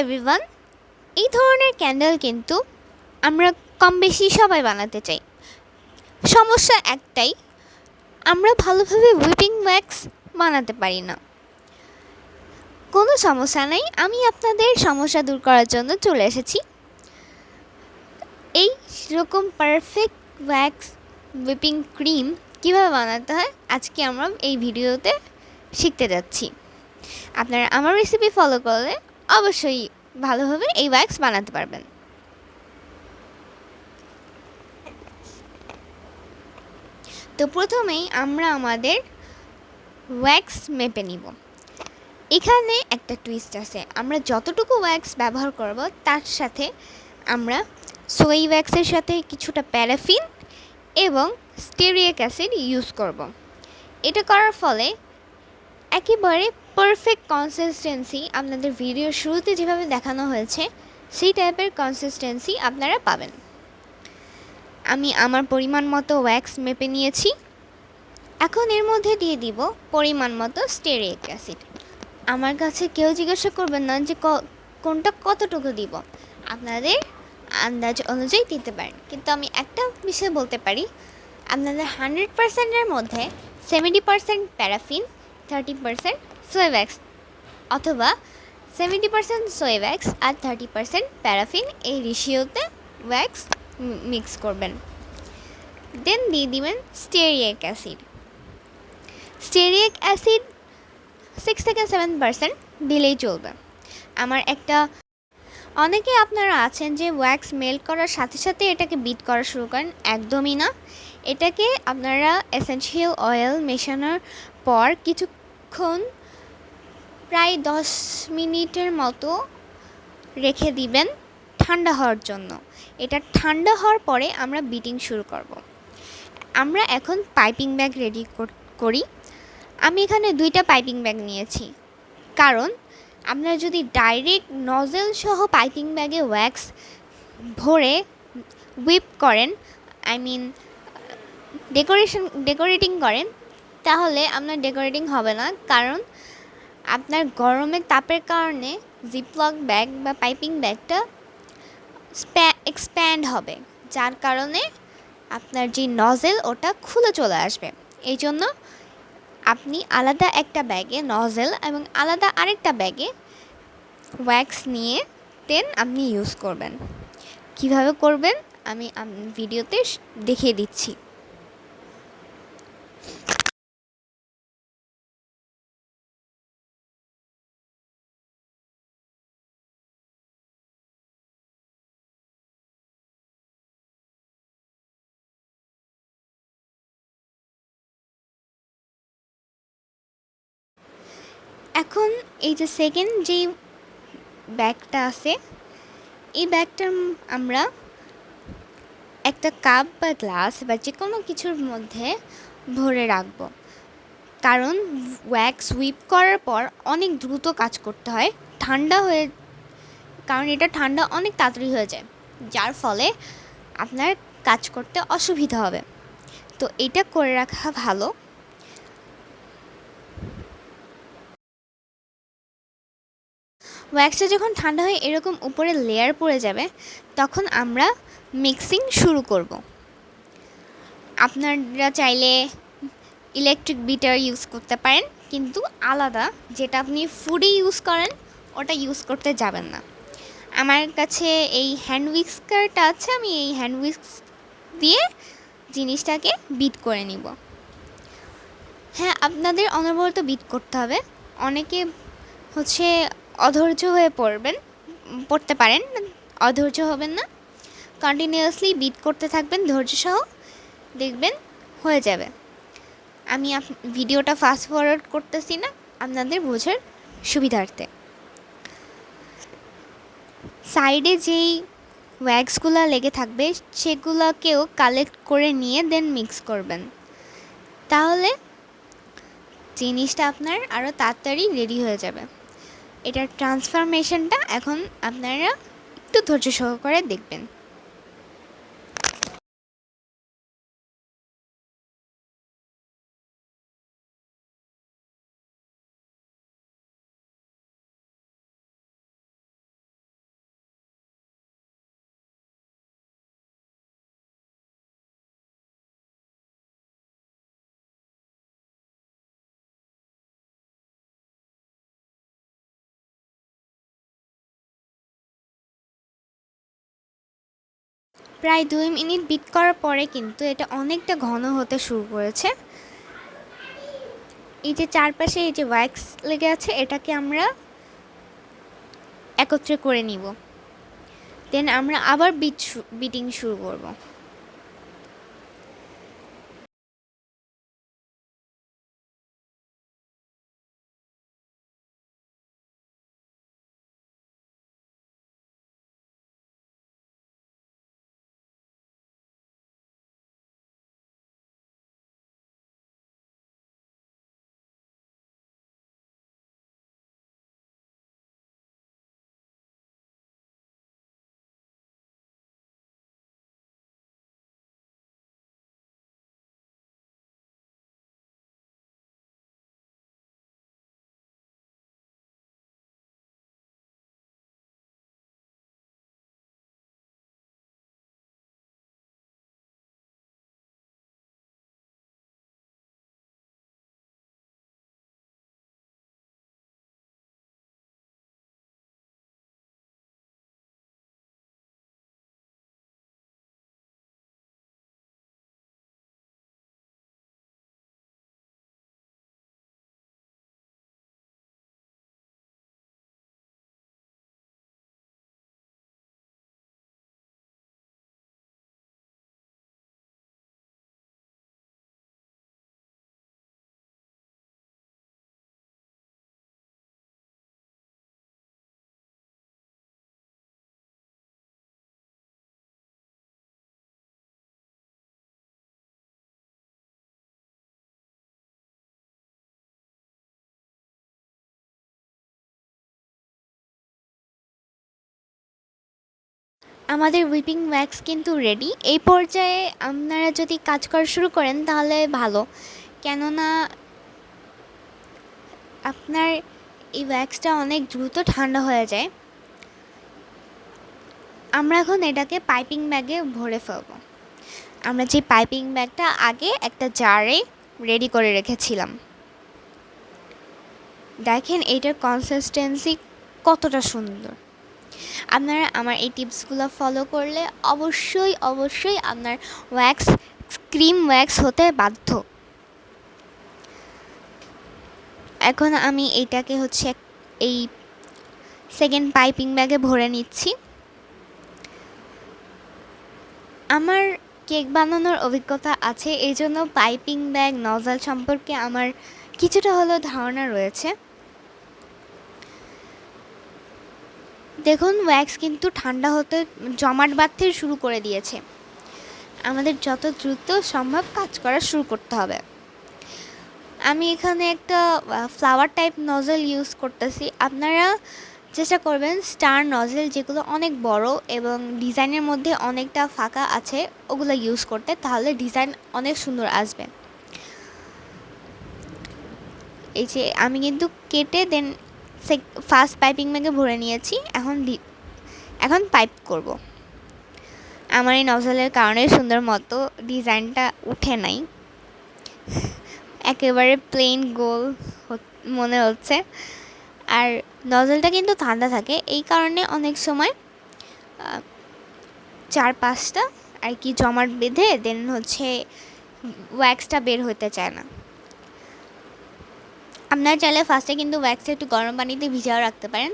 Everyone, এই ধরনের candle কিন্তু আমরা কম বেশি সবাই বানাতে চাই। সমস্যা একটাই, আমরা ভালোভাবে হুইপিং ওয়্যাক্স বানাতে পারি না। কোনো সমস্যা নেই, আমি আপনাদের সমস্যা দূর করার জন্য চলে এসেছি। এই রকম পারফেক্ট ওয়্যাক্স হুইপিং ক্রিম কীভাবে বানাতে হয় আজকে আমরা এই ভিডিওতে শিখতে যাচ্ছি। আপনারা আমার রেসিপি ফলো করলে অবশ্যই ভালোভাবে এই ওয়্যাক্স বানাতে পারবেন। তো প্রথমেই আমরা আমাদের ওয়্যাক্স মেপে নিব। এখানে একটা টুইস্ট আছে, আমরা যতটুকু ওয়্যাক্স ব্যবহার করব তার সাথে আমরা সোই ওয়্যাক্সের সাথে কিছুটা প্যারাফিন এবং স্টেরিক অ্যাসিড ইউজ করব। এটা করার ফলে একেবারে পারফেক্ট কনসিস্টেন্সি, আপনাদের ভিডিওর শুরুতে যেভাবে দেখানো হয়েছে সেই টাইপের কনসিস্টেন্সি আপনারা পাবেন। আমি আমার পরিমাণ মতো ওয়্যাক্স মেপে নিয়েছি। এখন এর মধ্যে দিয়ে দিব পরিমাণ মতো স্টেরিক অ্যাসিড। আমার কাছে কেউ জিজ্ঞাসা করবেন না যে কোনটা কতটুকু দিব, আপনাদের আন্দাজ অনুযায়ী দিতে পারেন। কিন্তু আমি একটা বিষয় বলতে পারি, আপনাদের 100%-এর মধ্যে 70% প্যারাফিন, 30% সোয়া ওয়্যাক্স, অথবা 70% সোয়া ওয়্যাক্স আর 30% প্যারাফিন এই রেশিওতে ওয়্যাক্স মিক্স করবেন। দেন দিয়ে দিবেন স্টেরিক অ্যাসিড। স্টেরিক অ্যাসিড 6-7% দিলেই চলবে। অনেকে আপনারা আছেন যে ওয়্যাক্স মেল্ট করার সাথে সাথে এটাকে বিট করা শুরু করেন, একদমই না। এটাকে আপনারা এসেনশিয়াল অয়েল মেশানোর পর কিছুক্ষণ প্রায় 10 মিনিটের মতো রেখে দিবেন ঠান্ডা হওয়ার জন্য। এটা ঠান্ডা হওয়ার পরে আমরা বিটিং শুরু করব। আমরা এখন পাইপিং ব্যাগ রেডি করি। আমি এখানে 2টা পাইপিং ব্যাগ নিয়েছি, কারণ আপনারা যদি ডাইরেক্ট নজেল সহ পাইপিং ব্যাগে ওয়্যাক্স ভরে হুইপ করেন, ডেকোরেটিং করেন, তাহলে আপনার ডেকোরেটিং হবে না। কারণ আপনার গরমের তাপের কারণে জিপলক ব্যাগ বা পাইপিং ব্যাগটা এক্সপ্যান্ড হবে, যার কারণে আপনার যে নজেল ওটা খুলে চলে আসবে। এই জন্য আপনি আলাদা একটা ব্যাগে নজেল এবং আলাদা আরেকটা ব্যাগে ওয়্যাক্স নিয়ে দেন আপনি ইউজ করবেন। কিভাবে করবেন আমি ভিডিওতে দেখিয়ে দিচ্ছি। এখন এই যে সেকেন্ড যেই ব্যাগটা আছে, এই ব্যাগটা আমরা একটা কাপ বা গ্লাস বা যে কোনো কিছুর মধ্যে ভরে রাখবো। কারণ ওয়্যাক্স হুইপ করার পর অনেক দ্রুত কাজ করতে হয়, কারণ এটা ঠান্ডা অনেক তাড়াতাড়ি হয়ে যায়, যার ফলে আপনার কাজ করতে অসুবিধা হবে। তো এটা করে রাখা ভালো। ওয়্যাক্সটা যখন ঠান্ডা হয়ে এরকম উপরে লেয়ার পড়ে যাবে, তখন আমরা মিক্সিং শুরু করব। আপনারা চাইলে ইলেকট্রিক বিটার ইউজ করতে পারেন, কিন্তু আলাদা যেটা আপনি ফুডে ইউজ করেন ওটা ইউজ করতে যাবেন না। আমার কাছে এই হ্যান্ড হুইস্কারটা আছে, আমি এই হ্যান্ড হুইস্ক দিয়ে জিনিসটাকে বিট করে নিব। হ্যাঁ, আপনাদের অনবরত বিট করতে হবে। অনেকে অধৈর্য হয়ে পড়তে পারেন, অধৈর্য হবেন না, কন্টিনিউয়াসলি বিট করতে থাকবেন ধৈর্য সহ, দেখবেন হয়ে যাবে। আমি ভিডিওটা ফাস্ট ফরওয়ার্ড করতেছি না আপনাদের বোঝার সুবিধার্থে। সাইডে যেই ওয়্যাক্সগুলো লেগে থাকবে সেগুলোকেও কালেক্ট করে নিয়ে দেন মিক্স করবেন, তাহলে জিনিসটা আপনার আরও তাড়াতাড়ি রেডি হয়ে যাবে। এটার ট্রান্সফরমেশনটা এখন আপনারা একটু ধৈর্য সহকারে দেখবেন। প্রায় 2 মিনিট বিট করার পরে কিন্তু এটা অনেকটা ঘন হতে শুরু করেছে। এই যে চারপাশে এই যে ওয়্যাক্স লেগে আছে, এটাকে আমরা একত্রে করে নিব। দেন আমরা আবার বিটিং শুরু করব। আমাদের হুইপিং ওয়্যাক্স কিন্তু রেডি। এই পর্যায়ে আপনারা যদি কাজ করা শুরু করেন তাহলে ভালো, কেননা আপনার এই ওয়্যাক্সটা অনেক দ্রুত ঠান্ডা হয়ে যায়। আমরা এখন এটাকে পাইপিং ব্যাগে ভরে ফেলব। আমরা যে পাইপিং ব্যাগটা আগে একটা জারে রেডি করে রেখেছিলাম, দেখেন এইটার কনসিস্টেন্সি কতটা সুন্দর। আপনারা আমার এই টিপসগুলো ফলো করলে অবশ্যই অবশ্যই আপনার ওয়্যাক্স ক্রিম ওয়্যাক্স হতে বাধ্য। এখন আমি এইটাকে হচ্ছে এই সেকেন্ড পাইপিং ব্যাগে ভরে নিচ্ছি। আমার কেক বানানোর অভিজ্ঞতা আছে, এই জন্য পাইপিং ব্যাগ নজল সম্পর্কে আমার কিছুটা হলেও ধারণা রয়েছে। দেখুন ওয়্যাক্স কিন্তু ঠান্ডা হতে জমাট বাঁধতে শুরু করে দিয়েছে। আমাদের যত দ্রুত সম্ভব কাজ করা শুরু করতে হবে। আমি এখানে একটা ফ্লাওয়ার টাইপ নজল ইউজ করতেছি। আপনারা চেষ্টা করবেন স্টার নজল, যেগুলো অনেক বড় এবং ডিজাইনের মধ্যে অনেকটা ফাঁকা আছে, ওগুলো ইউজ করতে, তাহলে ডিজাইন অনেক সুন্দর আসবে। এই যে আমি কিন্তু কেটে দেন ফার্স্ট পাইপিং ব্যাগে ভরে নিয়েছি। এখন পাইপ করব। আমার এই নজলের কারণে সুন্দর মতো ডিজাইনটা উঠে নাই, একেবারে প্লেন গোল মনে হচ্ছে। আর নজলটা কিন্তু ঠান্ডা থাকে, এই কারণে অনেক সময় 4-5টা আর কি জমাট বেঁধে দেন হচ্ছে ওয়্যাক্সটা বের হতে চায় না। আপনারা চাইলে ফার্স্টে কিন্তু ওয়্যাক্সটা একটু গরম পানিতে ভিজাও রাখতে পারেন,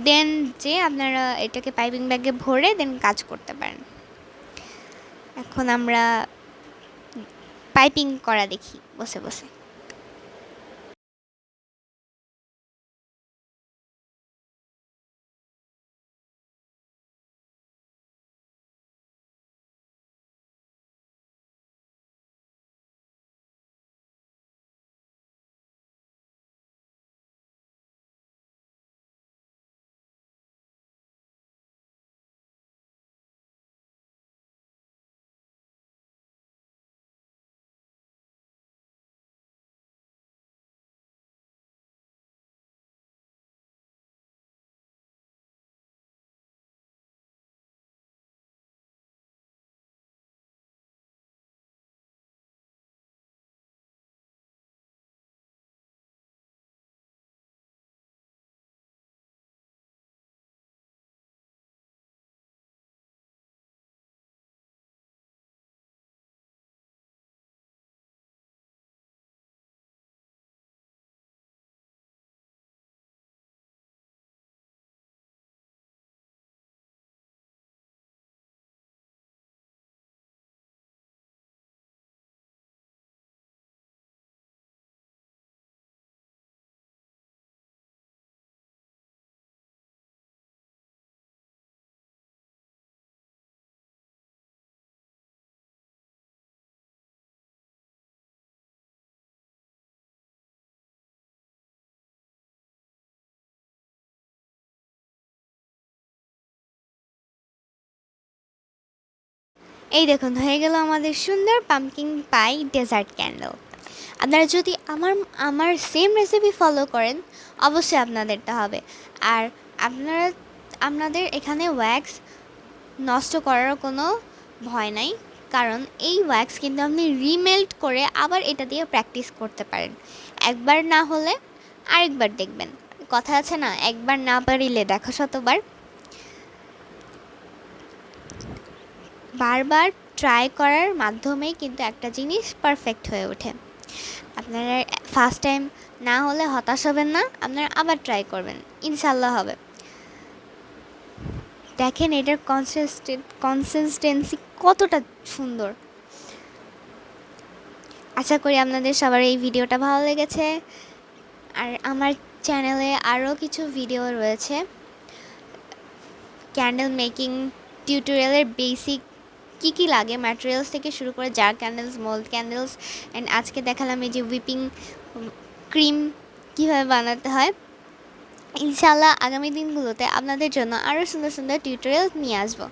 দেন যে আপনারা এটাকে পাইপিং ব্যাগে ভরে দেন কাজ করতে পারেন। এখন আমরা পাইপিং করা দেখি বসে বসে। এই দেখুন হয়ে গেল আমাদের সুন্দর পাম্পকিন পাই ডেজার্ট ক্যান্ডেল। আপনারা যদি আমার সেম রেসিপি ফলো করেন অবশ্যই আপনাদেরটা হবে। আর আপনারা আপনাদের এখানে ওয়্যাক্স নষ্ট করার কোনো ভয় নাই, কারণ এই ওয়্যাক্স কিন্তু আপনি রিমেল্ট করে আবার এটা দিয়ে প্র্যাকটিস করতে পারেন। একবার না হলে আরেকবার দেখবেন। কথা আছে না, একবার না পারিলে দেখো শতবার। বারবার ট্রাই করার মাধ্যমেই কিন্তু একটা জিনিস পারফেক্ট হয়ে ওঠে। আপনারা ফার্স্ট টাইম না হলে হতাশ হবেন না, আপনারা আবার ট্রাই করবেন, ইনশাল্লাহ হবে। দেখেন এটার কনসিস্টেন্সি কতটা সুন্দর। আশা করি আপনাদের সবার এই ভিডিওটা ভালো লেগেছে। আর আমার চ্যানেলে আরও কিছু ভিডিও রয়েছে ক্যান্ডেল মেকিং টিউটোরিয়ালের বেসিক কী কী লাগে ম্যাটেরিয়ালস থেকে শুরু করে jar candles, mould candles, and আজকে দেখালাম এই যে হুইপিং ক্রিম কীভাবে বানাতে হয়। ইনশাআল্লাহ আগামী দিনগুলোতে আপনাদের জন্য আরও সুন্দর সুন্দর টিউটোরিয়াল নিয়ে আসবো।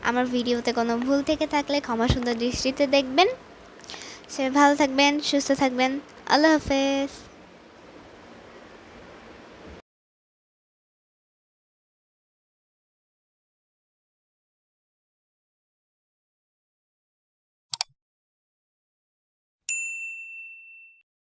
আমার ভিডিওতে কোনো ভুল থেকে থাকলে ক্ষমা সুন্দর দৃষ্টিতে দেখবেন। সে ভালো থাকবেন, সুস্থ থাকবেন। আল্লাহ হাফেজ।